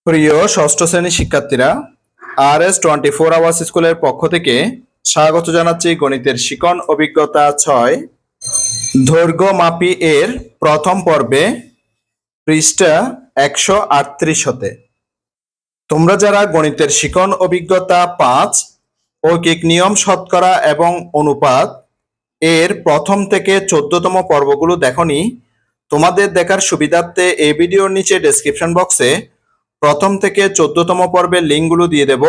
প্রিয় ষষ্ঠ শ্রেণীর শিক্ষার্থীরা, RS24 আওয়ার্স স্কুলের পক্ষ থেকে স্বাগত জানাচ্ছি গণিতের শিখন অভিজ্ঞতা 6 দৈর্ঘ্য মাপি এর প্রথম পর্বে, পৃষ্ঠা 138 হতে। তোমরা যারা গণিতের শিখন অভিজ্ঞতা 5 ঐকিক নিয়ম, শতকরা এবং অনুপাত এর প্রথম থেকে 14তম পর্বগুলো দেখনি, তোমাদের দেখার সুবিধার্থে এই ভিডিওর নিচে ডেসক্রিপশন বক্সে প্রথম থেকে 14তম পর্বের লিঙ্কগুলো দিয়ে দেব।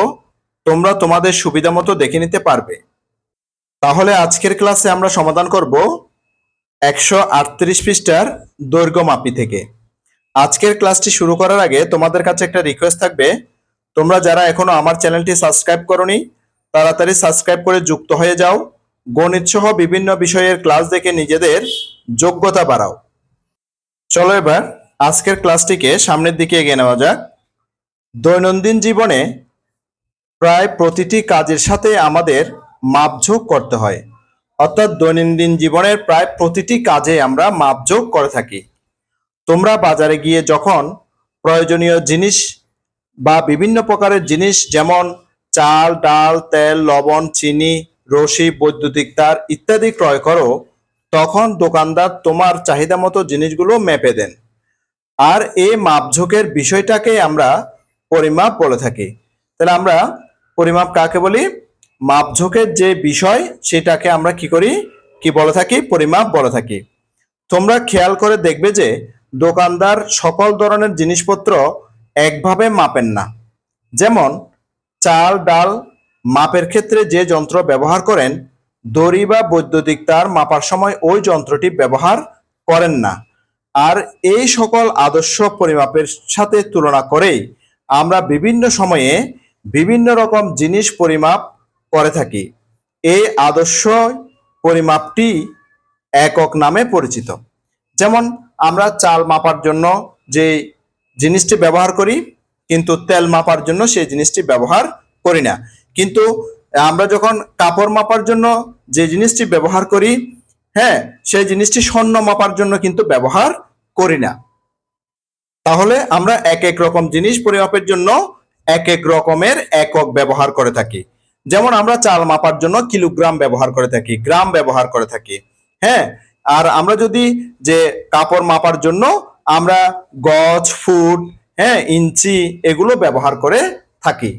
তোমরা তোমাদের সুবিধা মতো দেখে নিতে পারবে। তাহলে আজকের ক্লাসে আমরা সমাধান করব 138 পৃষ্ঠার দৈর্ঘ্য মাপি থেকে। আজকের ক্লাসটি শুরু করার আগে তোমাদের কাছে একটা রিকোয়েস্ট থাকবে, তোমরা যারা এখনো আমার চ্যানেলটি সাবস্ক্রাইব করোনি তাড়াতাড়ি সাবস্ক্রাইব করে যুক্ত হয়ে যাও। গণিত সহ বিভিন্ন বিষয়ের ক্লাস দেখে নিজেদের যোগ্যতা বাড়াও। চলো এবার আজকের ক্লাসটিকে সামনের দিকে এগিয়ে নেওয়া যাক। দৈনন্দিন জীবনে প্রায় প্রতিটি কাজের সাথে আমাদের মাপঝোঁক করতে হয়, অর্থাৎ দৈনন্দিন জীবনের প্রায় প্রতিটি কাজে আমরা মাপঝোঁক করে থাকি। তোমরা বাজারে গিয়ে যখন প্রয়োজনীয় জিনিস বা বিভিন্ন প্রকারের জিনিস যেমন চাল, ডাল, তেল, লবণ, চিনি, রশি, বৈদ্যুতিক তার ইত্যাদি ক্রয় করো, তখন দোকানদার তোমার চাহিদা মতো জিনিসগুলো মেপে দেন। আর এই মাপঝোঁকের বিষয়টাকে আমরা পরিমাপ বলে থাকি। তাহলে আমরা পরিমাপ কাকে বলি? মাপঝোঁকের যে বিষয় সেটাকে আমরা কি বলে থাকি? পরিমাপ বলে থাকি। তোমরা খেয়াল করে দেখবে যে দোকানদার সকল ধরনের জিনিসপত্র একভাবে মাপেন না। যেমন চাল, ডাল মাপের ক্ষেত্রে যে যন্ত্র ব্যবহার করেন, দড়ি বা বৈদ্যুতিক তার মাপার সময় ওই যন্ত্রটি ব্যবহার করেন না। আর এই সকল আদর্শ পরিমাপের সাথে তুলনা করেই আমরা বিভিন্ন সময়ে বিভিন্ন রকম জিনিস পরিমাপ করে থাকি। এই আদর্শ পরিমাপটি একক নামে পরিচিত। যেমন আমরা চাল মাপার জন্য যে জিনিসটি ব্যবহার করি, কিন্তু তেল মাপার জন্য সেই জিনিসটি ব্যবহার করি না। কিন্তু আমরা যখন কাপড় মাপার জন্য যে জিনিসটি ব্যবহার করি, সেই জিনিসটি স্বর্ণ মাপার জন্য কিন্তু ব্যবহার করি না। তাহলে আমরা এক এক রকম জিনিস পরিমাপের জন্য এক এক রকমের একক ব্যবহার করে থাকি। যেমন আমরা চাল মাপার জন্য কিলোগ্রাম ব্যবহার করে থাকি, গ্রাম ব্যবহার করে থাকি। আর আমরা যদি যে কাপড় মাপার জন্য আমরা গজ, ফুট, ইঞ্চি এগুলো ব্যবহার করে থাকি।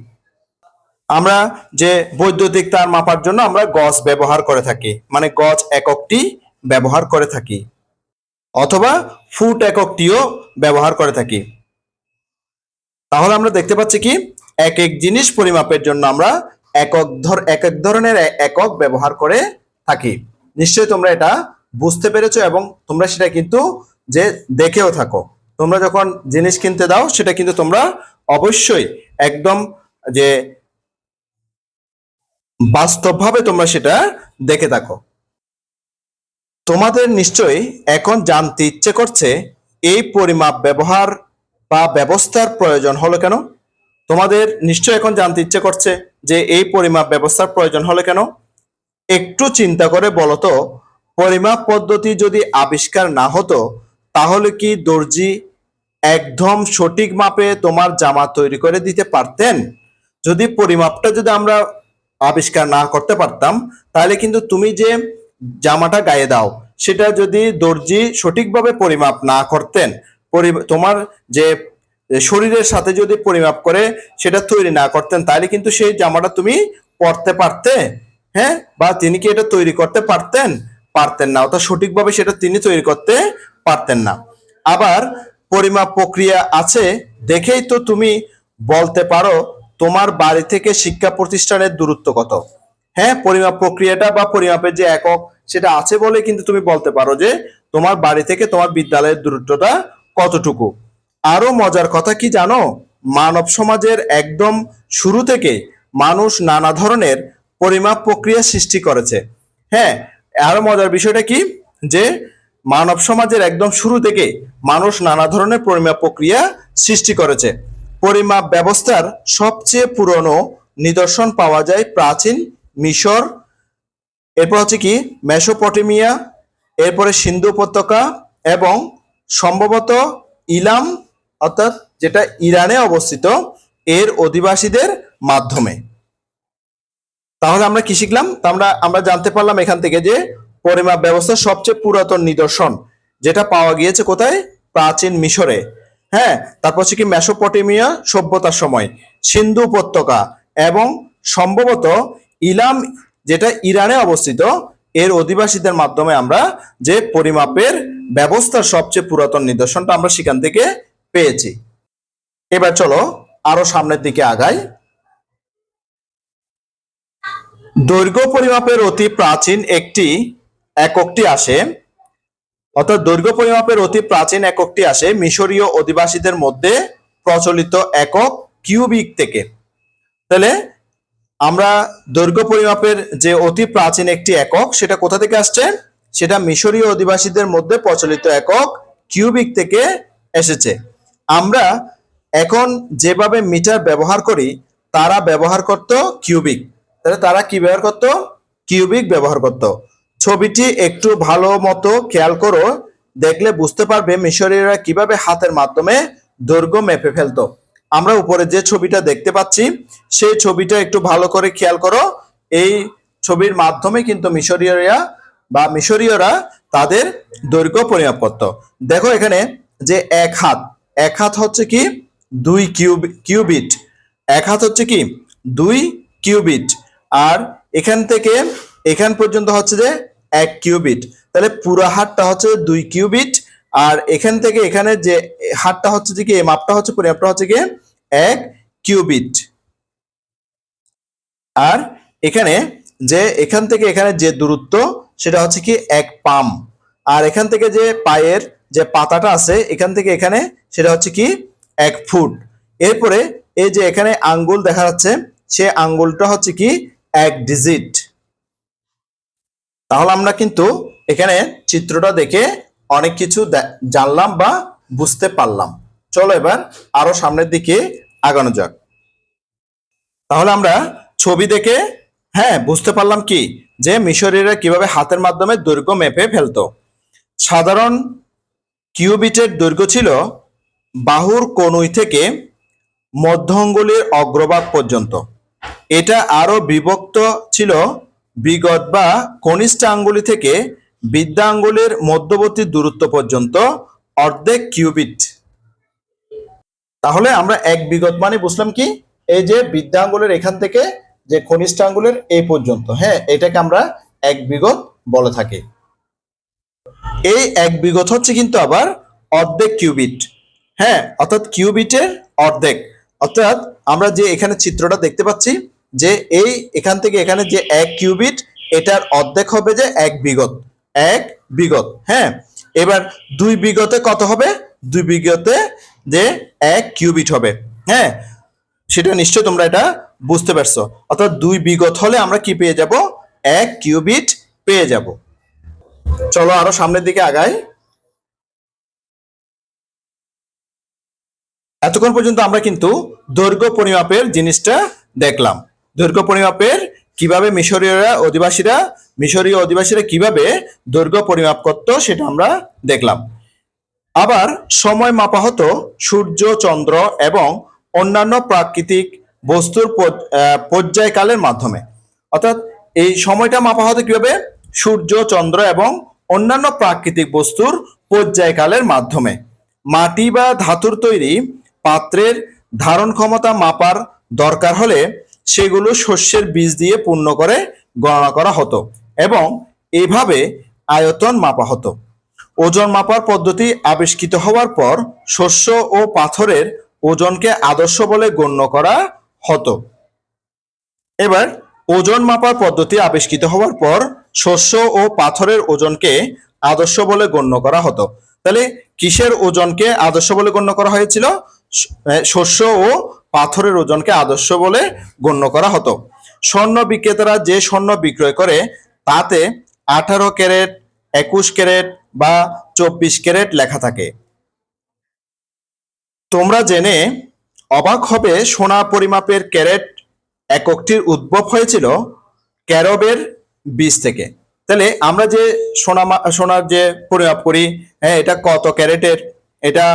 আমরা যে বৈদ্যুতিক তার মাপার জন্য আমরা গজ ব্যবহার করে থাকি, মানে গজ এককটি ব্যবহার করে থাকি, অথবা ফুট এককটিও ব্যবহার করে থাকি। তাহলে আমরা দেখতে পাচ্ছি কি এক এক জিনিস পরিমাপের জন্য আমরা এক এক ধরনের একক ব্যবহার করে থাকি। নিশ্চয়ই তোমরা এটা বুঝতে পেরেছো এবং তোমরা সেটা কিন্তু যে দেখেও থাকো। তোমরা যখন জিনিস কিনতে দাও সেটা কিন্তু তোমরা অবশ্যই একদম যে বাস্তবভাবে তোমরা সেটা দেখে থাকো। তোমাদের নিশ্চয়ই এখন জানতে ইচ্ছে করছে এই পরিমাপ ব্যবহার বা ব্যবস্থার প্রয়োজন হলো কেন? তোমাদের নিশ্চয়ই এখন জানতে ইচ্ছে করছে যে এই পরিমাপ ব্যবস্থার প্রয়োজন হলো কেন? একটু চিন্তা করে বলো তো, পরিমাপ পদ্ধতি যদি আবিষ্কার না হতো তাহলে কি দর্জি একদম সঠিক মাপে তোমার জামা তৈরি করে দিতে পারতেন? যদি পরিমাপটা যদি আমরা আবিষ্কার না করতে পারতাম, তাহলে কিন্তু তুমি যে জামাটা গায়ে দাও সেটা যদি দর্জি সঠিকভাবে পরিমাপ না করতেন, তোমার যে শরীরের সাথে যদি পরিমাপ করে সেটা তৈরি না করতেন, তাহলে কিন্তু সেই জামাটা তুমি পরতে পারতে? বা তিনি কি এটা তৈরি করতে পারতেন? পারতেন না, অর্থাৎ সঠিকভাবে সেটা তিনি তৈরি করতে পারতেন না। আবার পরিমাপ প্রক্রিয়া আছে দেখেই তো তুমি বলতে পারো তোমার বাড়ি থেকে শিক্ষা প্রতিষ্ঠানের দূরত্ব কত। পরিমাপ প্রক্রিয়াটা বা পরিমাপের যে একক সেটা আছে বলে কিন্তু তুমি বলতে পারো যে তোমার বাড়ি থেকে তোমার বিদ্যালয়ের দূরত্বটা কতটুকু। আরো মজার কথা কি জানো? মানব সমাজের একদম শুরু থেকে মানুষ নানা ধরনের পরিমাপ প্রক্রিয়া সৃষ্টি করেছে। আরো মজার বিষয়টা কি যে মানব সমাজের একদম শুরু থেকে মানুষ নানা ধরনের পরিমাপ প্রক্রিয়া সৃষ্টি করেছে। পরিমাপ ব্যবস্থার সবচেয়ে পুরনো নিদর্শন পাওয়া যায় প্রাচীন মিশর, এরপর হচ্ছে কি মেসোপটেমিয়া, এরপরে সিন্ধু উপত্যকা এবং সম্ভবত ইলাম অর্থাৎ যেটা ইরানে অবস্থিত এর অধিবাসীদের মাধ্যমে। তাহলে আমরা কি শিখলাম? আমরা জানতে পারলাম এখান থেকে যে পরিমাপ ব্যবস্থার সবচেয়ে পুরাতন নিদর্শন যেটা পাওয়া গিয়েছে কোথায়? প্রাচীন মিশরে। হ্যাঁ, তারপর হচ্ছে কি মেসোপটেমিয়া সভ্যতার সময়, সিন্ধু উপত্যকা এবং সম্ভবত ইলাম যেটা ইরানে অবস্থিত এর অধিবাসীদের মাধ্যমে আমরা যে পরিমাপের ব্যবস্থার সবচেয়ে পুরাতন নিদর্শনটা আমরা সেখান থেকে পেয়েছি। এবার চলো আরো সামনের দিকে আগাই। দৈর্ঘ্য পরিমাপের অতি প্রাচীন এককটি আসে, অর্থাৎ দৈর্ঘ্য পরিমাপের অতি প্রাচীন এককটি আসে মিশরীয় অধিবাসীদের মধ্যে প্রচলিত একক কিউবিক থেকে। তাহলে আমরা দৈর্ঘ্য পরিমাপের যে অতি প্রাচীন একটি একক সেটা কোথা থেকে আসছে? সেটা মিশরীয় অধিবাসীদের মধ্যে প্রচলিত একক কিউবিক থেকে এসেছে। আমরা এখন যেভাবে মিটার ব্যবহার করি তারা ব্যবহার করত কিউবিক। তাহলে তারা কি ব্যবহার করত? কিউবিক ব্যবহার করত। ছবিটি একটু ভালো মতো খেয়াল করো, দেখলে বুঝতে পারবে মিশরীয়রা কিভাবে হাতের মাধ্যমে দৈর্ঘ্য মেপে ফেলতো। আমরা উপরে যে ছবিটা দেখতে পাচ্ছি সেই ছবিটা একটু ভালো করে খেয়াল করো। এই ছবির মাধ্যমে কিন্তু মিশরীয়রা তাদের দৈর্ঘ্য পরিমাপ করত। দেখো এখানে যে এক হাত হচ্ছে কি 2 কিউবিট। এক হাত হচ্ছে কি 2 কিউবিট, আর এখান থেকে এখান পর্যন্ত হচ্ছে যে 1 কিউবিট। তাহলে পুরো হাতটা হচ্ছে 2 কিউবিট, আর এখান থেকে এখানে যে হাতটা হচ্ছে যে কি এই মাপটা হচ্ছে পরিমাপটা হচ্ছে কি 1 কিউবিট। আর এখানে যে এখান থেকে এখানে যে দূরত্ব সেটা হচ্ছে কি 1 পাম। আর এখান থেকে যে পায়ের যে পাতাটা আছে এখান থেকে এখানে সেটা হচ্ছে কি 1 ফুট। এরপরে এই যে এখানে আঙ্গুল দেখা যাচ্ছে সে আঙ্গুলটা হচ্ছে কি 1 ডিজিট। তাহলে আমরা কিন্তু এখানে চিত্রটা দেখে অনেক কিছু জানলাম বা বুঝতে পারলাম। চলো এবার আরো সামনের দিকে আগানো যাক। তাহলে আমরা ছবি দেখে বুঝতে পারলাম কি যে মিশরীয়রা কিভাবে হাতের মাধ্যমে দৈর্ঘ্য মেপে ফেলতো। সাধারণ কিউবিটের দৈর্ঘ্য ছিল বাহুর কনুই থেকে মধ্য আঙ্গুলের অগ্রভাগ পর্যন্ত। এটা আরো বিভক্ত ছিল বিগত বা কনিষ্ঠ আঙ্গুলি থেকে বৃদ্ধা আঙ্গুলের মধ্যবর্তী দূরত্ব পর্যন্ত অর্ধেক কিউবিট। তাহলে আমরা এক বিগত মানে বুঝলাম কি এই যে বৃদ্ধা আঙ্গুলের এখান থেকে যে কনিষ্ঠ আঙ্গুলের এই পর্যন্ত, এটাকে আমরা এক বিগত বলে থাকি। এই এক বিগত হচ্ছে কিন্তু আবার অর্ধেক কিউবিট। অর্থাৎ কিউবিটের অর্ধেক। অর্থাৎ আমরা যে এখানে চিত্রটা দেখতে পাচ্ছি যে এই এখান থেকে এখানে যে 1 কিউবিট এটার অর্ধেক হবে যে 1 বিগত। 1 বিগত। এবার 2 বিগতে কত হবে? 2 বিগতে যে 1 কিউবিট হবে। সেটা নিশ্চয় তোমরা এটা বুঝতে পারছো। অর্থাৎ 2 বিগত হলে আমরা কি পেয়ে যাব? 1 কিউবিট পেয়ে যাব। চলো আরো সামনের দিকে আগাই। এতক্ষণ পর্যন্ত আমরা কিন্তু দৈর্ঘ্য পরিমাপের জিনিসটা দেখলাম। দৈর্ঘ্য পরিমাপের কিভাবে মিশরীয় অধিবাসীরা কিভাবে দৈর্ঘ্য পরিমাপ করতো সেটা আমরা দেখলাম। আবার সময় মাপা হতো সূর্য, চন্দ্র এবং অন্যান্য প্রাকৃতিক বস্তুর পর্যায়কালের মাধ্যমে। অর্থাৎ এই সময়টা মাপা হতো কিভাবে? সূর্য, চন্দ্র এবং অন্যান্য প্রাকৃতিক বস্তুর পর্যায়কালের মাধ্যমে। মাটি বা ধাতুর তৈরি পাত্রের ধারণ ক্ষমতা মাপার দরকার হলে সেগুলো শস্যের বীজ দিয়ে পূর্ণ করে গণনা করা হতো এবং এইভাবে আয়তন মাপা হতো। ওজন মাপার পদ্ধতি আবিষ্কৃত হওয়ার পর শস্য ও পাথরের ওজনকে আদর্শ বলে গণ্য করা হতো। এবার ওজন মাপার পদ্ধতি আবিষ্কৃত হওয়ার পর শস্য ও পাথরের ওজনকে আদর্শ বলে গণ্য করা হতো। তাহলে কিসের ওজনকে আদর্শ বলে গণ্য করা হয়েছিল? শস্য ও পাথরের ওজনকে আদর্শ বলে গণ্য করা হতো। স্বর্ণ বিক্রেতারা যে স্বর্ণ বিক্রয় করে তাতে 18 ক্যারেট, 21 ক্যারেট বা 24 ক্যারেট লেখা থাকে। তোমরা জেনে অবাক হবে সোনা পরিমাপের ক্যারেট এককটির উদ্ভব হয়েছিল ক্যারবের বীজ থেকে। তাহলে আমরা যে সোনার যে পরিমাপ করি, এটা কত ক্যারেটের, এটা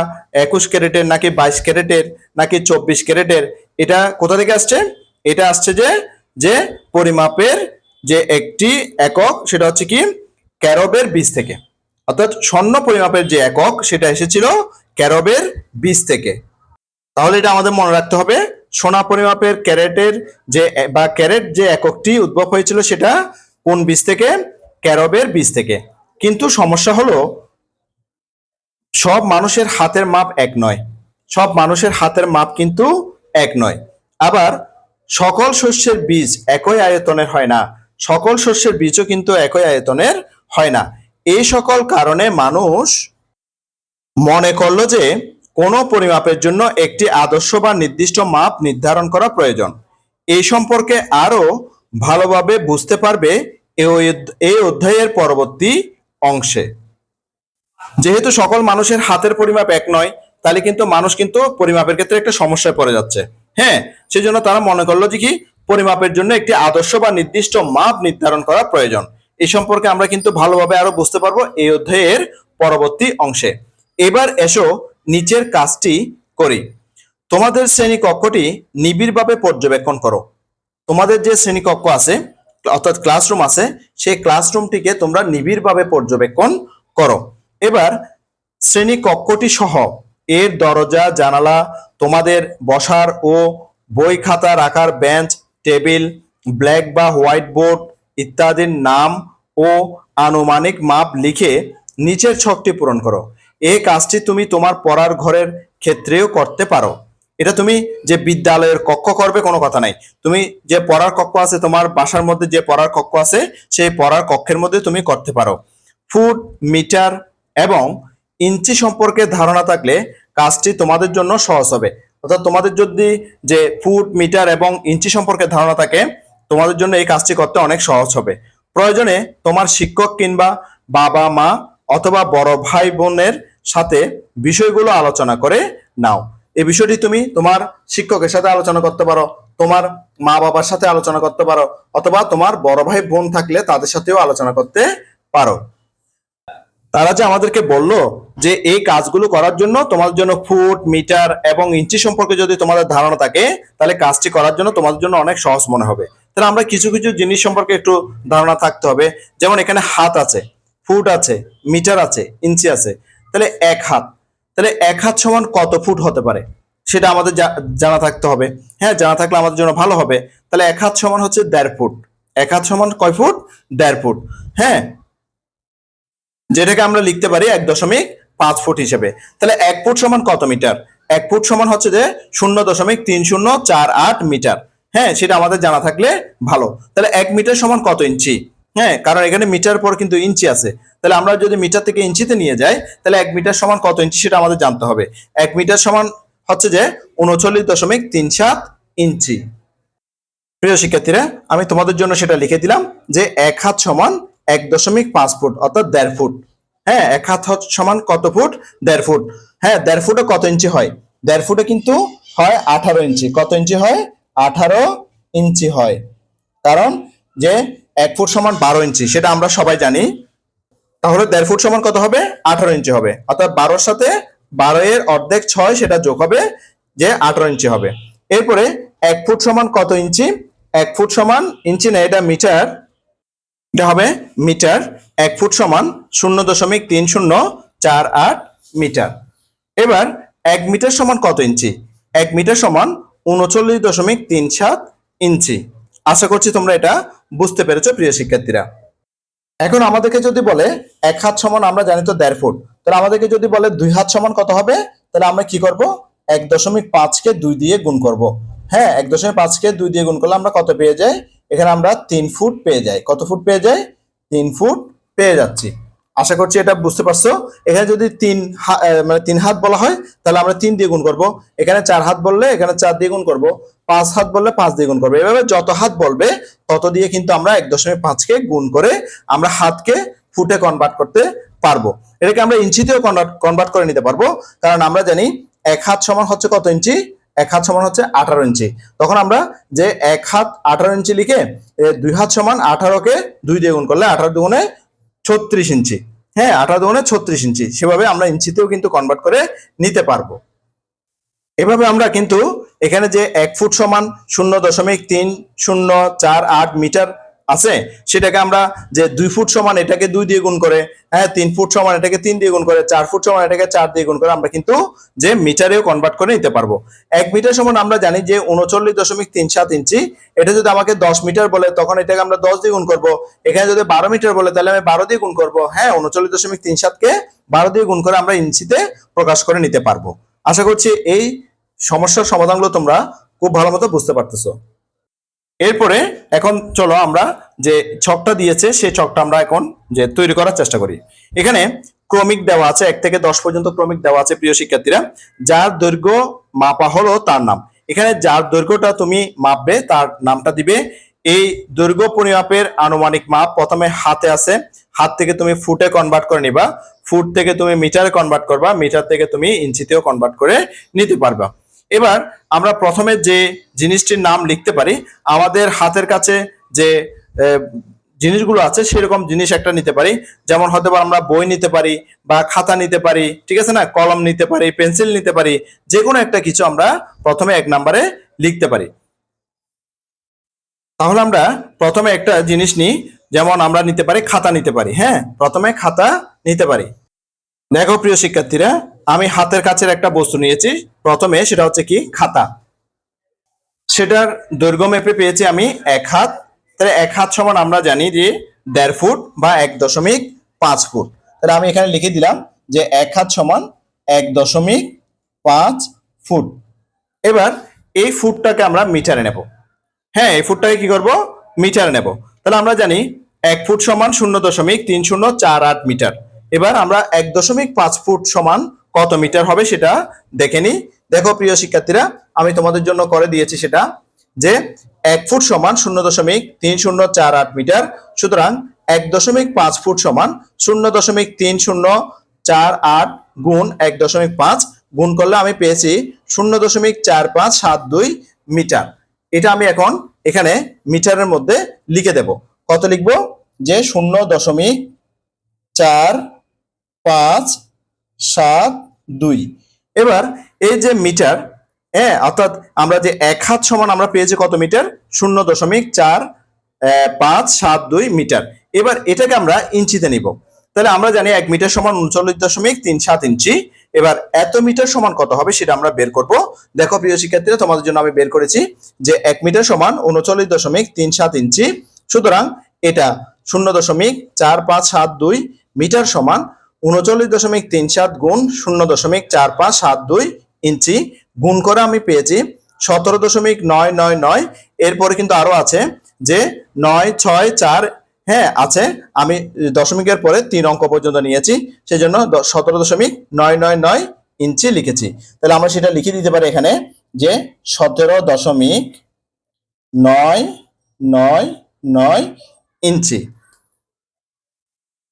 21 ক্যারেটের নাকি 22 ক্যারেটের নাকি 24 ক্যারেটের, এটা কোথা থেকে আসছে? এটা আসছে যে যে পরিমাপের যে একটি একক সেটা হচ্ছে কি ক্যারবের বীজ থেকে, অর্থাৎ স্বর্ণ পরিমাপের যে একক সেটা এসেছিল ক্যারবের বীজ থেকে। তাহলে এটা আমাদের মনে রাখতে হবে, সোনা পরিমাপের ক্যারেটের যে বা ক্যারেট যে এককটি উদ্ভব হয়েছিল সেটা কোন বীজ থেকে? ক্যারবের বীজ থেকে। কিন্তু সমস্যা হলো সব মানুষের হাতের মাপ এক নয়, সব মানুষের হাতের মাপ কিন্তু এক নয়। আবার সকল শস্যের বীজ একই আয়তনের হয় না, সকল শস্যের বীজও কিন্তু একই আয়তনের হয় না। এই সকল কারণে মানুষ মনে করলো যে কোনো পরিমাপের জন্য একটি আদর্শ বা নির্দিষ্ট মাপ নির্ধারণ করা প্রয়োজন। এই সম্পর্কে আরো ভালোভাবে বুঝতে পারবে এই অধ্যায়ের পরবর্তী অংশে। যেহেতু সকল মানুষের হাতের পরিমাপ এক নয়, তাহলে কিন্তু মানুষ কিন্তু পরিমাপের ক্ষেত্রে একটা সমস্যায় পড়ে যাচ্ছে। হ্যাঁ, সেজন্য তারা মনে করলো যে কি পরিমাপের জন্য একটি আদর্শ বা নির্দিষ্ট মাপ নির্ধারণ করা প্রয়োজন। এই সম্পর্কে আমরা কিন্তু ভালোভাবে আরো বুঝতে পারবো এই অধ্যায়ের পরবর্তী অংশে। এবার এসো নিচের কাজটি করি। তোমাদের শ্রেণী কক্ষটি নিবিড়ভাবে পর্যবেক্ষণ করো। তোমাদের যে শ্রেণীকক্ষ আছে অর্থাৎ ক্লাসরুম আছে, সেই ক্লাসরুমটিকে তোমরা নিবিড়ভাবে পর্যবেক্ষণ করো। এবার শ্রেণীকক্ষটি সহ এর দরজা জানালা, তোমাদের বসার ও বই খাতা রাখার বেঞ্চ টেবিল, ব্ল্যাক বা হোয়াইট বোর্ড ইত্যাদির নাম ও আনুমানিক মাপ লিখে নিচের ছকটি পূরণ করো। এই কাজটি তুমি তোমার পড়ার ঘরের ক্ষেত্রেও করতে পারো। এটা তুমি যে বিদ্যালয়ের কক্ষ করবে কোনো কথা নাই, তুমি যে পড়ার কক্ষ আছে, তোমার বাসার মধ্যে যে পড়ার কক্ষ আছে, সেই পড়ার কক্ষের মধ্যে তুমি করতে পারো। ফুট, মিটার এবং ইঞ্চি সম্পর্কে ধারণা থাকলে কাজটি তোমাদের জন্য সহজ হবে। অর্থাৎ তোমাদের যদি যে ফুট, মিটার এবং ইঞ্চি সম্পর্কে ধারণা থাকে, তোমাদের জন্য এই কাজটি করতে অনেক সহজ হবে। প্রয়োজনে তোমার শিক্ষক কিংবা বাবা মা অথবা বড় ভাই বোনের সাথে বিষয়গুলো আলোচনা করে নাও। এই বিষয়টি তুমি তোমার শিক্ষকের সাথে আলোচনা করতে পারো, তোমার মা বাবার সাথে আলোচনা করতে পারো, অথবা তোমার বড় ভাই বোন থাকলে তাদের সাথেও আলোচনা করতে পারো। তারা যে আমাদেরকে বললো যে এই কাজগুলো করার জন্য তোমাদের জন্য ফুট, মিটার এবং ইঞ্চি সম্পর্কে যদি তোমাদের ধারণা থাকে, তাহলে কাজটি করার জন্য তোমাদের জন্য অনেক সহজ মনে হবে। তাহলে আমরা কিছু কিছু জিনিস সম্পর্কে একটু ধারণা থাকতে হবে। যেমন এখানে হাত আছে, ফুট আছে, মিটার আছে, ইঞ্চি আছে। তাহলে এক হাত, তাহলে এক হাত সমান কত ফুট হতে পারে সেটা আমাদের জানা থাকতে হবে। হ্যাঁ, জানা থাকলে আমাদের জন্য ভালো হবে। তাহলে এক হাত সমান হচ্ছে 1.5 ফুট। এক হাত সমান কয় ফুট? 1.5 ফুট। হ্যাঁ, যেটাকে আমরা লিখতে পারি 1.5 ফুট হিসেবে। তাহলে 1 ফুট সমান কত মিটার? 1 ফুট সমান হচ্ছে যে 0.3048 মিটার। হ্যাঁ, সেটা আমাদের জানা থাকলে ভালো। তাহলে 1 মিটার সমান কত ইঞ্চি? হ্যাঁ, কারণ এখানে মিটার পর কিন্তু ইঞ্চি আছে। তাহলে আমরা যদি মিটার থেকে ইঞ্চিতে নিয়ে যাই, তাহলে 1 মিটার সমান কত ইঞ্চি সেটা আমাদের জানতে হবে। 1 মিটার সমান হচ্ছে যে 39.37 ইঞ্চি। প্রিয় শিক্ষার্থীরা, আমি তোমাদের জন্য সেটা লিখে দিলাম যে এক হাত সমান 1.5 ফুট অর্থাৎ 1.5 ফুট। হ্যাঁ, এক হাত সমান কত ফুট? 1.5 ফুট। হ্যাঁ, 1.5 ফুটে কত ইঞ্চি হয়? 1.5 ফুটে কিন্তু হয় 18 ইঞ্চি। কত ইঞ্চি হয়? 18 ইঞ্চি হয়। কারণ যে 1 ফুট সমান 12 ইঞ্চি সেটা আমরা সবাই জানি। তাহলে 1.5 ফুট সমান কত হবে? 18 ইঞ্চি হবে। অর্থাৎ 12-র সাথে 12 এর অর্ধেক 6 সেটা যোগ হবে, যে 18 ইঞ্চি হবে। এরপরে 1 ফুট সমান কত ইঞ্চি? 1 ফুট সমান ইঞ্চি না, এটা মিটার। এটা হবে মিটার। 1 ফুট সমান 0.3048 মিটার। এবার 1 মিটার সমান কত ইঞ্চি? 1 মিটার সমান 39.37 ইঞ্চি। আশা করছি তোমরা এটা বুঝতে পেরেছো প্রিয় শিক্ষার্থীরা। এখন আমাদেরকে যদি বলে এক হাত সমান, আমরা জানি তো 1.5 ফুট, তাহলে আমাদেরকে যদি বলে 2 হাত সমান কত হবে, তাহলে আমরা কি করব? 1.5 কে 2 দিয়ে গুণ করব। হ্যাঁ, 1.5 কে 2 দিয়ে গুণ করলে আমরা কত পেয়ে যাই? এখানে আমরা 3 ফুট পেয়ে যাই। কত ফুট পেয়ে যাই? 3 ফুট পেয়ে যাচ্ছি। আশা করছি এটা বুঝতে পারছো। এখানে যদি 3 হাত বলা হয়, তাহলে আমরা 3 দিয়ে গুণ করব। এখানে 4 হাত বললে এখানে 4 দিয়ে গুণ করব। 5 হাত বললে 5 দিয়ে গুণ করবো। এভাবে যত হাত বলবে তত দিয়ে কিন্তু আমরা 1.5 কে গুণ করে আমরা হাতকে ফুটে কনভার্ট করতে পারবো। এটাকে আমরা ইঞ্চিতেও কনভার্ট করে নিতে পারবো, কারণ আমরা জানি এক হাত সমান হচ্ছে কত ইঞ্চি? এক হাত সমান হচ্ছে 18 ইঞ্চি। তখন আমরা যে এক হাত 18 ইঞ্চি লিখে 2 হাত সমান 18 কে 2 দিয়ে গুণ করলে 18 দুগুণে 36 ইঞ্চি। হ্যাঁ, 18 × 36 ইঞ্চি, সেভাবে আমরা ইঞ্চিতেও কিন্তু কনভার্ট করে নিতে পারবো। এভাবে আমরা কিন্তু এখানে যে 1 ফুট সমান 0.3048 মিটার আছে, সেটাকে আমরা যে 2 ফুট সমান এটাকে 2 দিয়ে গুণ করে, হ্যাঁ 3 ফুট সমান এটাকে 3 দিয়ে গুণ করে, 4 ফুট সমান এটাকে 4 দিয়ে গুণ করে আমরা কিন্তু যে মিটারেও কনভার্ট করে নিতে পারবো। 1 মিটার সমান আমরা জানি যে 39.37 ইঞ্চি। এটা যদি আমাকে 10 মিটার বলে তখন এটাকে আমরা 10 দিয়ে গুণ করব। এখানে যদি 12 মিটার বলে তাহলে আমি 12 দিয়ে গুণ করব। হ্যাঁ, 39.37 কে 12 দিয়ে গুণ করে আমরা ইঞ্চিতে প্রকাশ করে নিতে পারবো। আশা করছি এই সমস্যার সমাধানগুলো তোমরা খুব ভালো মতো বুঝতে পারতেছো। এরপরে এখন চলো আমরা যে ছকটা দিয়েছে সেই ছকটা আমরা এখন যে তৈরি করার চেষ্টা করি। এখানে ক্রমিক দেওয়া আছে, 1 থেকে 10 পর্যন্ত ক্রমিক দেওয়া আছে প্রিয় শিক্ষার্থীরা। যার দৈর্ঘ্য মাপা হলো তার নাম। এখানে যার দৈর্ঘ্যটা তুমি মাপবে তার নামটা দিবে। এই দৈর্ঘ্য পরিমাপের আনুমানিক মাপ প্রথমে হাতে আছে, হাত থেকে তুমি ফুটে কনভার্ট করে নিবা, ফুট থেকে তুমি মিটারে কনভার্ট করবা, মিটার থেকে তুমি ইঞ্চিতেও কনভার্ট করে নিতে পারবা। এবার আমরা প্রথমে যে জিনিসটির নাম লিখতে পারি, আমাদের হাতের কাছে যে জিনিসগুলো আছে সেরকম জিনিস একটা নিতে পারি। যেমন হয়তো আমরা বই নিতে পারি বা খাতা নিতে পারি, ঠিক আছে না, কলম নিতে পারি, পেন্সিল নিতে পারি, যে কোনো একটা কিছু আমরা প্রথমে 1 নম্বরে লিখতে পারি। তাহলে আমরা প্রথমে একটা জিনিস নিই, যেমন আমরা নিতে পারি খাতা নিতে পারি। হ্যাঁ, প্রথমে খাতা নিতে পারি। দেখো প্রিয় শিক্ষার্থীরা, আমি হাতের কাছের একটা বস্তু নিয়েছি প্রথমে, সেটা হচ্ছে কি খাতা। সেটার দৈর্ঘ্য মেপে পেয়েছি আমি 1 হাত। তাহলে 1 হাত সমান আমরা জানি যে 1.5 ফুট বা 1.5 ফুট। তাহলে আমি এখানে লিখে দিলাম যে 1 হাত সমান 1.5 ফুট। এবার এই ফুটটাকে আমরা মিটারে নেব। হ্যাঁ, এই ফুটটাকে কি করব, মিটারে নেব। তাহলে আমরা জানি 1 ফুট সমান 0.3048 মিটার। এবার আমরা 1.5 ফুট সমান কত মিটার হবে সেটা দেখে নিই। দেখো প্রিয় শিক্ষার্থীরা, আমি তোমাদের জন্য করে দিয়েছি সেটা, যে 1 ফুট সমান 0.3048 মিটার। সুতরাং 1.5 ফুট সমান 0.3048 গুণ 1.5 গুণ করলে আমি পেয়েছি 0.4572 মিটার। এটা আমি এখন এখানে মিটারের মধ্যে লিখে দেব। কত লিখব, যে 0.4572। এবার এই যে মিটার, হ্যাঁ, অর্থাৎ আমরা যে 1 হাত সমান আমরা পেয়েছি কত মিটার, 0.4572 মিটার। এবার এটাকে আমরা ইঞ্চিতে নিব। তাহলে আমরা জানি 1 মিটার সমান 39.37 ইঞ্চি। এবার এত মিটার সমান কত হবে সেটা আমরা বের করব। দেখো প্রিয় শিক্ষার্থীরা, তোমাদের জন্য আমি বের করেছি যে 1 মিটার সমান 39.37 ইঞ্চি। সুতরাং এটা 0.4572 মিটার সমান 39.37 গুণ 0.4572 ইঞ্চি গুণ করে আমি পেয়েছি 17.999। এরপরে কিন্তু আরো আছে যে 964, হ্যাঁ আছে, আমি দশমিকের পরে 3 অঙ্ক পর্যন্ত নিয়েছি, সেজন্য 17.999 ইঞ্চি লিখেছি। তাহলে আমরা সেটা লিখে দিতে পারি এখানে যে 17.999 ইঞ্চি।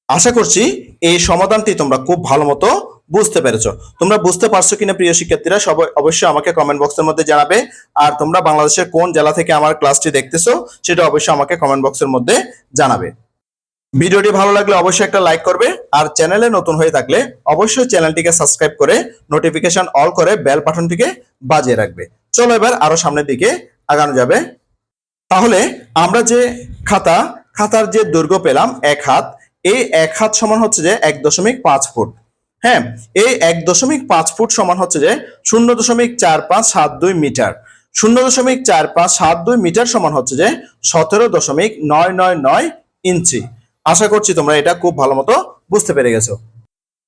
আশা করছি এই সমাধানটি তোমরা খুব ভালো মতো বুঝতে পেরেছো। তোমরা বুঝতে পারছো কিনা প্রিয় শিক্ষার্থীরা, সবাই অবশ্যই আমাকে কমেন্ট বক্সের মধ্যে জানাবে। আর তোমরা বাংলাদেশের কোন জেলা থেকে আমার ক্লাসটি দেখতেছো সেটা অবশ্যই আমাকে কমেন্ট বক্সের মধ্যে জানাবে। ভিডিওটি ভালো লাগলে অবশ্যই একটা লাইক করবে, আর চ্যানেলে নতুন হয়ে থাকলে অবশ্যই চ্যানেলটিকে সাবস্ক্রাইব করে নোটিফিকেশন অল করে বেল বাটনটিকে বাজিয়ে রাখবে। চলো এবার আরো সামনের দিকে আগানো যাবে। তাহলে আমরা যে খাতার যে দৈর্ঘ্য পেলাম 1 হাত, এই 1 হাত সমান হচ্ছে যে 1.5 ফুট। হ্যাঁ, এই 1.5 ফুট সমান হচ্ছে যে 0.4572 মিটার। 0.4572 মিটার সমান হচ্ছে যে 17.999 ইঞ্চি। আশা করছি তোমরা এটা খুব ভালো মতো বুঝতে পেরে গেছো।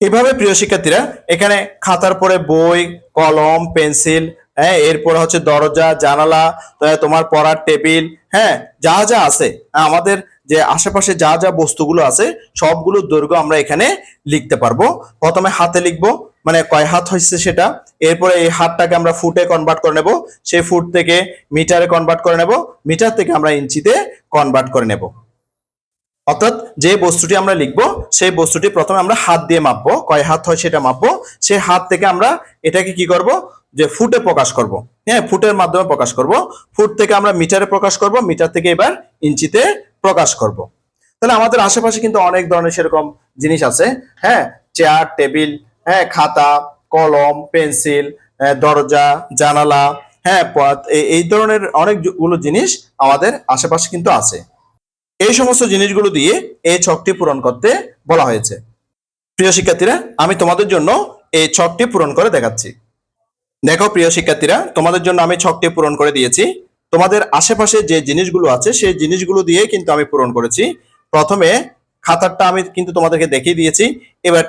এভাবে প্রিয় শিক্ষার্থীরা, এখানে খাতার পরে বই, কলম, পেন্সিল, হ্যাঁ, এরপর হচ্ছে দরজা, জানালা, তোমার পড়ার টেবিল, হ্যাঁ, যা যা আছে আমাদের যে আশেপাশে যা যা বস্তুগুলো আছে সবগুলোর দৈর্ঘ্য আমরা এখানে লিখতে পারবো। প্রথমে হাতে লিখবো, মানে কয় হাত হচ্ছে সেটা। এরপরে এই হাতটাকে আমরা ফুটে কনভার্ট করে নেব, সেই ফুট থেকে মিটারে কনভার্ট করে নেব, মিটার থেকে আমরা ইঞ্চিতে কনভার্ট করে নেব। অর্থাৎ যে বস্তুটি আমরা লিখবো সেই বস্তুটি প্রথমে আমরা হাত দিয়ে মাপবো, কয় হাত হয় সেটা মাপবো। সেই হাত থেকে আমরা এটাকে কি করব, যে ফুটে প্রকাশ করব। হ্যাঁ, ফুটের মাধ্যমে প্রকাশ করব। ফুট থেকে আমরা মিটারে প্রকাশ করব, মিটার থেকে এবার ইঞ্চিতে প্রকাশ করব। তাহলে আমাদের আশেপাশে কিন্তু অনেক ধরনের সেরকম জিনিস আছে, হ্যাঁ, চেয়ার, টেবিল, হ্যাঁ, খাতা, কলম, পেন্সিল, দরজা, জানালা, হ্যাঁ, এই ধরনের অনেকগুলো জিনিস আমাদের আশেপাশে কিন্তু আছে। এই সমস্ত জিনিসগুলো দিয়ে এই ছকটি পূরণ করতে বলা হয়েছে। প্রিয় শিক্ষার্থীরা, আমি তোমাদের জন্য এই ছকটি পূরণ করে দেখাচ্ছি। দেখো প্রিয় শিক্ষার্থীরা, তোমাদের জন্য আমি ছকটি পূরণ করে দিয়েছি। তোমাদের আশেপাশে যে জিনিসগুলো আছে সেই জিনিসগুলো দিয়ে কিন্তু আমি পূরণ করেছি। প্রথমে খাতারটা আমি কিন্তু তোমাদেরকে দেখিয়ে দিয়েছি। এবার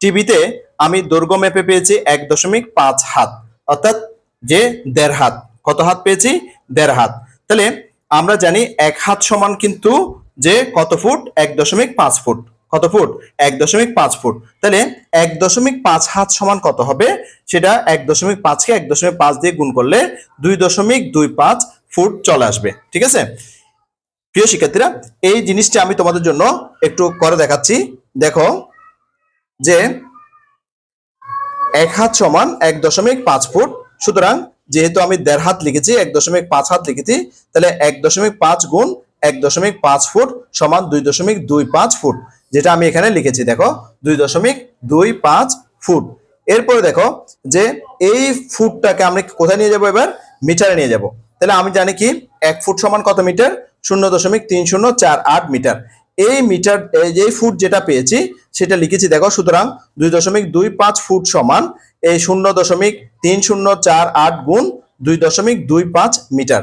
টিভিতে আমি দৈর্ঘ্য মেপে পেয়েছি 1.5 হাত, অর্থাৎ যে 1.5 হাত। কত হাত পেয়েছি? 1.5 হাত। তাহলে আমরা জানি 1 হাত সমান কিন্তু যে কত ফুট? 1.5 ফুট। কত ফুট? 1.5 ফুট। তাহলে 1.5 হাত সমান কত হবে? সেটা 1.5 কে 1.5 দিয়ে গুণ করলে 2.25 ফুট চলে আসবে। ঠিক আছে প্রিয় শিক্ষার্থীরা, এই জিনিসটা আমি তোমাদের জন্য একটু করে দেখাচ্ছি। দেখো যে 1 হাত সমান 1.5 ফুট, সুতরাং যেহেতু আমি 1.5 হাত লিখেছি, 1.5 হাত লিখেছি, তাহলে 1.5 গুণ 1.5 ফুট সমান 2.25 ফুট, যেটা আমি এখানে লিখেছি। দেখো 2.25 ফুট। এরপরে দেখো যে এই ফুটটাকে আমরা কোথায় নিয়ে যাব? এবার মিটারে নিয়ে যাব। তাহলে আমি জানি কি 1 ফুট সমান কত মিটার? 0.3048 মিটার। এই মিটার, এই ফুট যেটা পেয়েছি সেটা লিখেছি। দেখো সুতরাং 2.25 ফুট সমান এই 0.3048 গুণ 2.25 মিটার।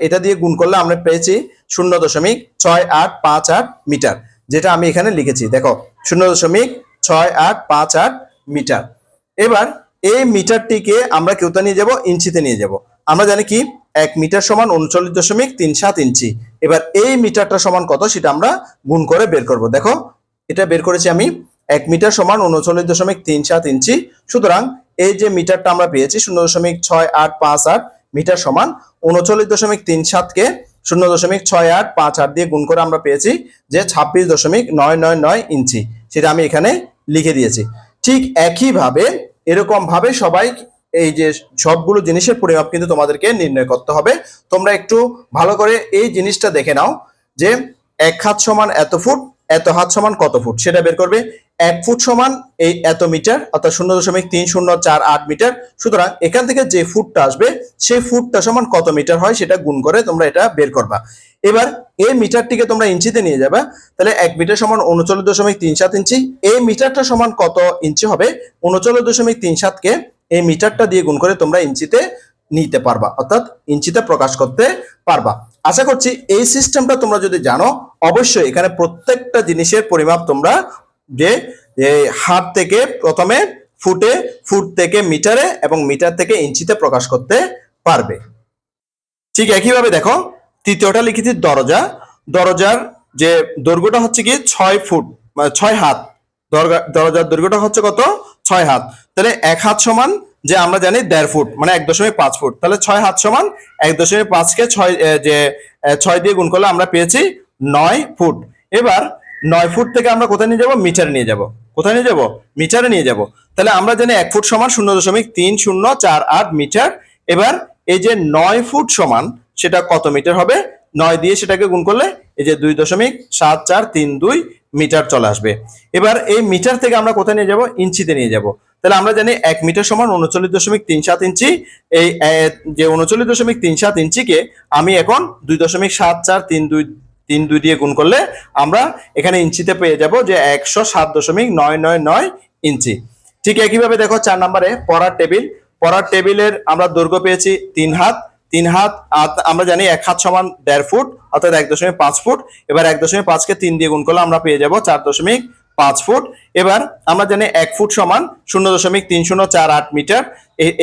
এটা দিয়ে গুণ করলে আমরা পেয়েছি 0.6858 মিটার, যেটা আমি এখানে লিখেছি। দেখো 0.6858 মিটার। এবার এই মিটারটিকে আমরা কোথায় নিয়ে যাব? ইঞ্চিতে নিয়ে যাব। আমরা জানি কি 1 মিটার সমান 39.37 ইঞ্চি। এবার এই মিটারটা সমান কত সেটা আমরা গুণ করে বের করব। দেখো এটা বের করেছি আমি। 1 মিটার সমান 39.37 ইঞ্চি। সুতরাং এই যে মিটারটা আমরা পেয়েছি 0.6858 মিটার সমান 39.37 কে 0.6858 দিয়ে গুণ করে আমরা পেয়েছি যে 26.999 ইঞ্চি। সেটা আমি এখানে লিখে দিয়েছি। ঠিক একইভাবে এরকম ভাবে সবাই এই যে সবগুলো জিনিসের পরিমাপ কিন্তু তোমাদেরকে নির্ণয় করতে হবে। তোমরা একটু ভালো করে এই জিনিসটা দেখে নাও যে 1 হাত সমান এত ফুট, এত হাত সমান কত ফুট সেটা বের করবে। 1 ফুট সমান এই এত মিটার, অর্থাৎ 0.3048 মিটার। সুতরাং এখান থেকে যে ফুটটা আসবে সেই ফুটটা সমান কত মিটার হয় সেটা গুণ করে তোমরা এটা বের করবা। এবার এই মিটারটিকে তোমরা ইঞ্চিতে নিয়ে যাবে। তাহলে 1 মিটার সমান 39.37 ইঞ্চি। এই মিটারটা সমান কত ইঞ্চি হবে? 39.37 কে এই মিটারটা দিয়ে গুণ করে তোমরা ইঞ্চিতে নিতে পারবা, অর্থাৎ ইঞ্চিতে প্রকাশ করতে পারবা। আশা করছি এই সিস্টেমটা তোমরা যদি জানো, অবশ্যই এখানে প্রত্যেকটা জিনিসের পরিমাপ তোমরা যে হাত থেকে প্রথমে ফুটে, ফুট থেকে মিটারে এবং মিটার থেকে ইঞ্চিতে প্রকাশ করতে পারবে। ঠিক একইভাবে দেখো তৃতীয়টা লিখেছি দরজা। দরজার যে দৈর্ঘ্যটা হচ্ছে কি 6 ফুট, মানে 6 হাত। দরজার দৈর্ঘ্যটা হচ্ছে কত? 6 হাত। তাহলে 1 হাত সমান যে আমরা জানি 1.5 ফুট, মানে 1.5 ফুট। তাহলে 6 হাত সমান 1.5 কে 6 দিয়ে গুণ করলে আমরা পেয়েছি 9 ফুট। এবার 9 ফুট থেকে আমরা কোথায় নিয়ে যাব? মিটারে নিয়ে যাব। কোথায় নিয়ে যাব? মিটারে নিয়ে যাব। তাহলে আমরা জানি 1 ফুট সমান 0.3048 মিটার। এবার এই যে 9 ফুট সমান সেটা কত মিটার হবে? 9 দিয়ে সেটাকে গুণ করলে এই যে 2.7432 মিটার চলে আসবে। এবার এই মিটার থেকে আমরা কোথায় নিয়ে যাব? ইঞ্চিতে নিয়ে যাব। তাহলে আমরা জানি 1 মিটার সমান 39.37 ইঞ্চি। এই যে 39.37 ইঞ্চিকে আমি এখন 2.7432 দিয়ে গুণ করলে আমরা এখানে ইঞ্চিতে পেয়ে যাব যে 107.999 ইঞ্চি। ঠিক একইভাবে দেখো 4 নম্বরে পড়ার টেবিল। পড়ার টেবিলের আমরা দৈর্ঘ্য পেয়েছি 3 হাত। 3 হাত আমরা জানি 1 হাত সমান 1.5 ফুট, অর্থাৎ 1.5 ফুট। এবার 1.5 কে 3 দিয়ে গুণ করলে আমরা পেয়ে যাব 4.5 ফুট। এবার আমরা জানি 1 ফুট সমান 0.3048 মিটার।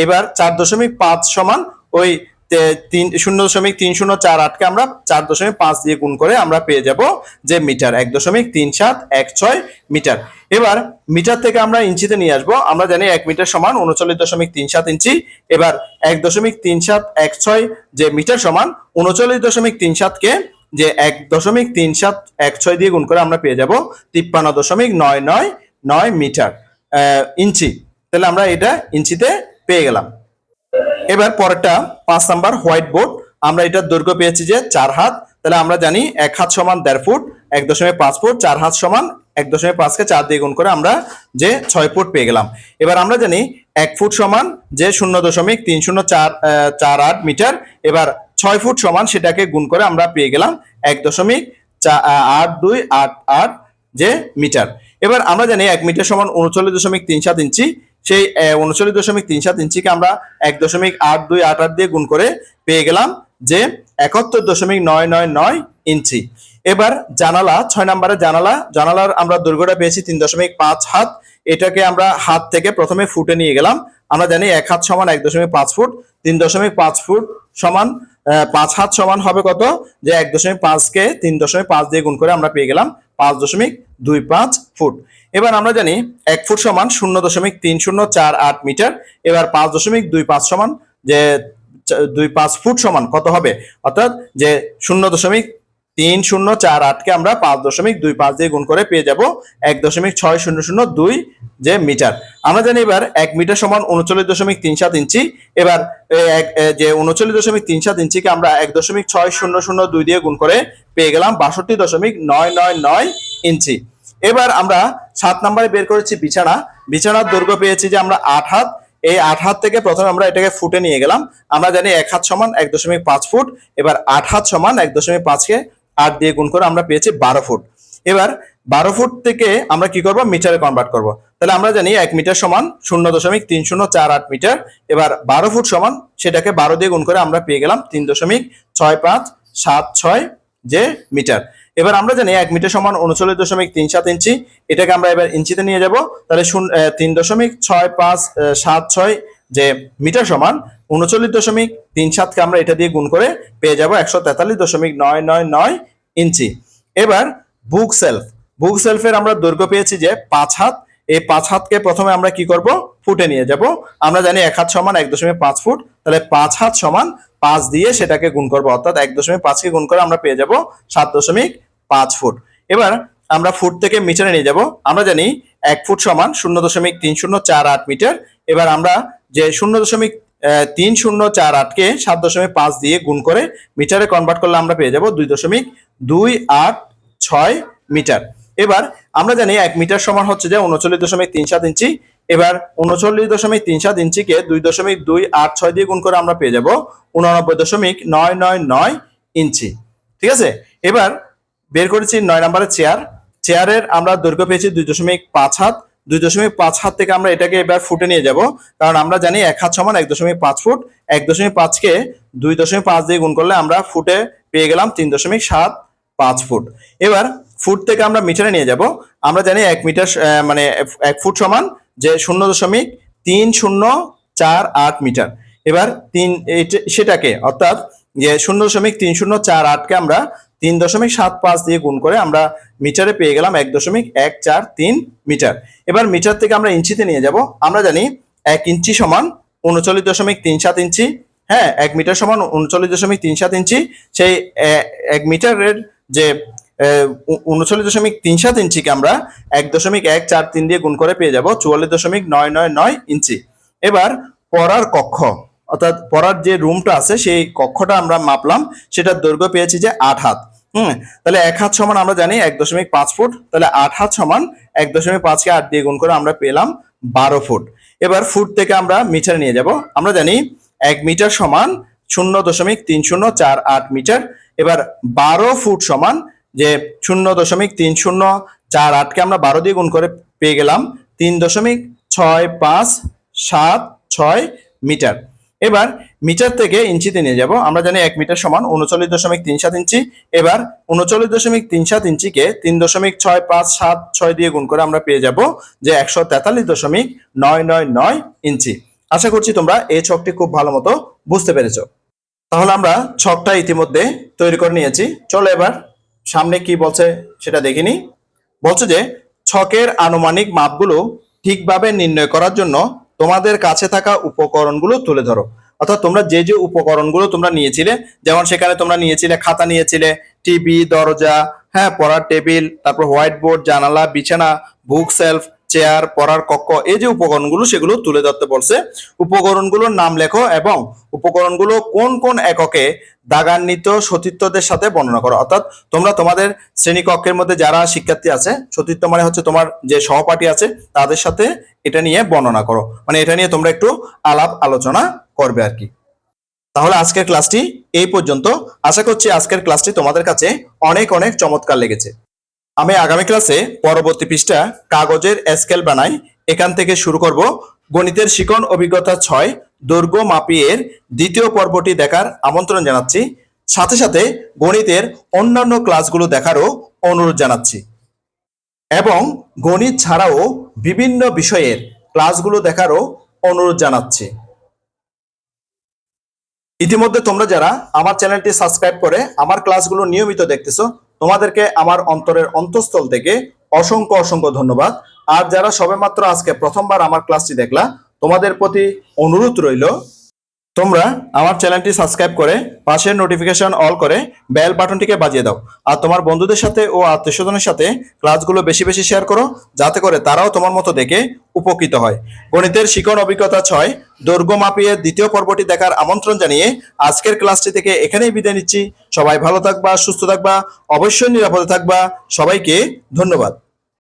এবার 4.5 সমান ওই 0.3048 কে আমরা 4.5 দিয়ে গুণ করে আমরা পেয়ে যাব যে মিটার, 1.3716 মিটার। এবার মিটার থেকে আমরা ইঞ্চিতে নিয়ে আসবো। আমরা জানি 1 মিটার সমান 39.37 ইঞ্চি। এবার 1.3716 যে মিটার সমান 39.37 কে যে 1.3716 দিয়ে গুণ করে আমরা পেয়ে যাব 53.999 মিটার ইঞ্চি। তাহলে আমরা এটা ইঞ্চিতে পেয়ে গেলাম। এবার পরেরটা 5 নাম্বার হোয়াইট বোর্ড। আমরা এটার দৈর্ঘ্য পেয়েছি যে 4 হাত। তাহলে আমরা জানি 1 হাত সমান 1.5 ফুট, 1.5 ফুট, 4 হাত সমান 1.5 কে 4 দিয়ে গুণ করে আমরা যে 6 ফুট পেয়ে গেলাম। এবার আমরা জানি 1 ফুট সমান যে 0.3048 মিটার। এবার 6 ফুট সমান সেটাকে গুণ করে আমরা পেয়ে গেলাম 1.8288 যে মিটার। এবার আমরা জানি 1 মিটার সমান 39.37 ইঞ্চি। সেই 39.37 ইঞ্চিকে আমরা 1.8288 দিয়ে গুণ করে পেয়ে গেলাম যে 71.999 ইঞ্চি। এবার জানালা 6 নম্বরের জানালার আমরা দৈর্ঘ্যটা পেয়েছি 3.5 হাত। এটাকে আমরা হাত থেকে প্রথমে ফুটে নিয়ে গেলাম। আমরা জানি 1 হাত সমান 1.5 ফুট, 3.5 ফুট সমান 5 হাত সমান হবে কত, যে 1.5 কে 3.5 দিয়ে গুণ করে আমরা পেয়ে গেলাম 5.25 ফুট। এবার আমরা জানি 1 ফুট সমান 0.3048 মিটার। এবার 5.25 সমান যে 25 ফুট সমান কত হবে, অর্থাৎ যে 0.3048 কে আমরা 5.25 দিয়ে গুণ করে পেয়ে যাব 1.6002 যে মিটার। আমরা জানি এবার 1 মিটার সমান 39.37 ইঞ্চি। এবার যে 39.37 ইঞ্চিকে আমরা 1.6002 দিয়ে গুণ করে পেয়ে গেলাম 62.999 ইঞ্চি। এবার আমরা 7 নম্বরে বের করেছি বিছানার দৈর্ঘ্য পেয়েছি যে আমরা 8 হাত। এই 8 হাত থেকে প্রথমে আমরা এটাকে ফুটে নিয়ে গেলাম। আমরা জানি 1 হাত সমান 1.5 ফুট। এবার 8 হাত সমান 1.5 কে 8 দিয়ে গুণ করে আমরা পেয়েছি 12 ফুট। এবার 12 ফুট থেকে আমরা কি করব, মিটারে কনভার্ট করব। তাহলে আমরা জানি 1 মিটার সমান 0.3048 মিটার। এবার 12 ফুট সমান সেটাকে 12 দিয়ে গুণ করে আমরা পেয়ে গেলাম 3.6576 যে মিটার। এবার আমরা জানি 1 মিটার সমান 39.37 ইঞ্চি। এটাকে আমরা এবার ইঞ্চিতে নিয়ে যাব। তাহলে 3.6576 যে মিটার সমান 39.37 কে আমরা এটা দিয়ে গুণ করে পেয়ে যাব 143.999 ইঞ্চি। এবার বুক সেলফের আমরা দৈর্ঘ্য পেয়েছি যে 5 হাত। এই 5 হাতকে প্রথমে আমরা কি করব, ফুটে নিয়ে যাব। আমরা জানি 1 হাত সমান 1.5 ফুট। তাহলে 5 হাত সমান 5 দিয়ে সেটাকে গুণ করব, অর্থাৎ 1.5 কে গুণ করে আমরা পেয়ে যাব 7.5 ফুট। এবার আমরা ফুট থেকে মিটারে নিয়ে যাব। আমরা জানি 1 ফুট সমান 0.3048 মিটার। এবার আমরা যে 0.3048 কে 7.5 দিয়ে গুণ করে মিটারে কনভার্ট করলে আমরা পেয়ে যাব 2.286 মিটার। এবার আমরা জানি 1 মিটার সমান হচ্ছে যে 39.37 ইঞ্চি। এবার 39.37 ইঞ্চিকে 2.286 দিয়ে গুণ করে আমরা পেয়ে যাব 89.999 ইঞ্চি। ঠিক আছে। এবার বের করেছি 9 নম্বরের চেয়ারের আমরা দৈর্ঘ্য পেয়েছি 2.5 হাত। 2.5 হাত থেকে আমরা এটাকে এবার ফুটে নিয়ে যাব, কারণ আমরা জানি 1 হাত সমান 1.5 ফুট। 1.5 কে 2.5 দিয়ে গুণ করলে আমরা ফুটে পেয়ে গেলাম 3.75 ফুট। এবার ফুট থেকে আমরা মিটারে নিয়ে যাব। আমরা জানি 1 মিটার মানে 1 ফুট সমান যে 0.3048 মিটার। এবার সেটাকে অর্থাৎ যে 0.3048 কে আমরা 3.75 দিয়ে গুণ করে আমরা মিটারে পেয়ে গেলাম 1.143 মিটার। এবার মিটার থেকে আমরা ইঞ্চিতে নিয়ে যাব। আমরা জানি 1 ইঞ্চি সমান 39.37 ইঞ্চি। হ্যাঁ, 1 মিটার সমান 39.37 ইঞ্চি। সেই 1 মিটারের যে 39.37 ইঞ্চিকে আমরা 1.143 দিয়ে গুণ করে পেয়ে যাব 44.999 ইঞ্চি। এবার পড়ার কক্ষ অর্থাৎ পড়ার যে রুমটা আছে সেই কক্ষটা আমরা মাপলাম, সেটার দৈর্ঘ্য পেয়েছি যে 8 হাত। তাহলে 1 হাত সমান আমরা জানি 1.5 ফুট। তাহলে 8 হাত সমান 1.5 কে 8 দিয়ে গুণ করে আমরা পেলাম 12 ফুট। এবার ফুট থেকে আমরা মিটারে নিয়ে যাব। আমরা জানি 1 মিটার সমান 0.3048 মিটার। এবার 12 ফুট সমান যে 0.3048 কে আমরা 12 দিয়ে গুণ করে পেয়ে গেলাম 3.6576 মিটার। এবার মিটার থেকে ইঞ্চিতে নিয়ে যাব। আমরা জানি 1 মিটার সমান 39.37 ইঞ্চি। এবার 39.37 ইঞ্চিকে 3.6576 দিয়ে গুণ করে আমরা পেয়ে যাব যে 143.999 ইঞ্চি। আশা করছি তোমরা এই ছকটি খুব ভালো মতো বুঝতে পেরেছো। তাহলে আমরা ছকটা ইতিমধ্যে তৈরি করে নিয়েছি। চলো এবার সামনে কি বলছে সেটা দেখিনি। বলছে যে ছকের আনুমানিক মাপগুলো ঠিকভাবে নির্ণয় করার জন্য তোমাদের কাছে থাকা উপকরণগুলো তুলে ধরো। অর্থাৎ তোমরা যে যে উপকরণগুলো তোমরা নিয়েছিলে, যেমন সেখানে তোমরা নিয়েছিলে খাতা, নিয়েছিলে টিভি, দরজা, হ্যাঁ, পড়ার টেবিল, তারপর হোয়াইট বোর্ড, জানালা, বিছানা, বুক সেলফ, চেয়ার, পড়ার কক্ষ, এই যে উপকরণগুলো সেগুলো তুলে ধরতে বলছে। উপকরণগুলোর নাম লেখো এবং উপকরণগুলো কোন কোন এককে দাগান্বিত সতীর্থদের সাথে বর্ণনা করো। অর্থাৎ তোমরা তোমাদের শ্রেণীকক্ষের মধ্যে যারা শিক্ষার্থী আছে, সতীর্থ মানে হচ্ছে তোমার যে সহপাঠী আছে তাদের সাথে এটা নিয়ে বর্ণনা করো, মানে এটা নিয়ে তোমরা একটু আলাপ আলোচনা করবে আর কি। তাহলে আজকের ক্লাসটি এই পর্যন্ত। আশা করছি আজকের ক্লাসটি তোমাদের কাছে অনেক অনেক চমৎকার লেগেছে। আমি আগামী ক্লাসে পরবর্তী পৃষ্ঠা কাগজের স্কেল বানাই এখান থেকে শুরু করব। গণিতের শিখন অভিজ্ঞতা 6 দৈর্ঘ্য মাপি এর দ্বিতীয় পর্বটি দেখার আমন্ত্রণ জানাচ্ছি। সাথে সাথে গণিতের অন্যান্য ক্লাসগুলো দেখারও অনুরোধ জানাচ্ছি এবং গণিত ছাড়াও বিভিন্ন বিষয়ের ক্লাসগুলো দেখারও অনুরোধ জানাচ্ছি। ইতিমধ্যে তোমরা যারা আমার চ্যানেলটি সাবস্ক্রাইব করে আমার ক্লাসগুলো নিয়মিত দেখতেছো, তোমাদেরকে আমার অন্তরের অন্তঃস্থল থেকে অসংখ্য অসংখ্য ধন্যবাদ। আর যারা সবেমাত্র আজকে প্রথমবার আমার ক্লাসটি দেখলা, তোমাদের প্রতি অনুরোধ রইল তোমরা আমার চ্যানেলটি সাবস্ক্রাইব করে পাশের নোটিফিকেশন অল করে বেল বাটনটিকে বাজিয়ে দাও। আর তোমার বন্ধুদের সাথে ও আত্মীয়স্বজনের সাথে ক্লাসগুলো বেশি বেশি শেয়ার করো, যাতে করে তারাও তোমার মতো দেখে উপকৃত হয়। গণিতের শিখন অভিজ্ঞতা 6 দৈর্ঘ্য মাপিয়ে দ্বিতীয় পর্বটি দেখার আমন্ত্রণ জানিয়ে আজকের ক্লাসটি থেকে এখানেই বিদায় নিচ্ছি। সবাই ভালো থাকবা, সুস্থ থাকবা, অবশ্যই নিরাপদে থাকবা। সবাইকে ধন্যবাদ।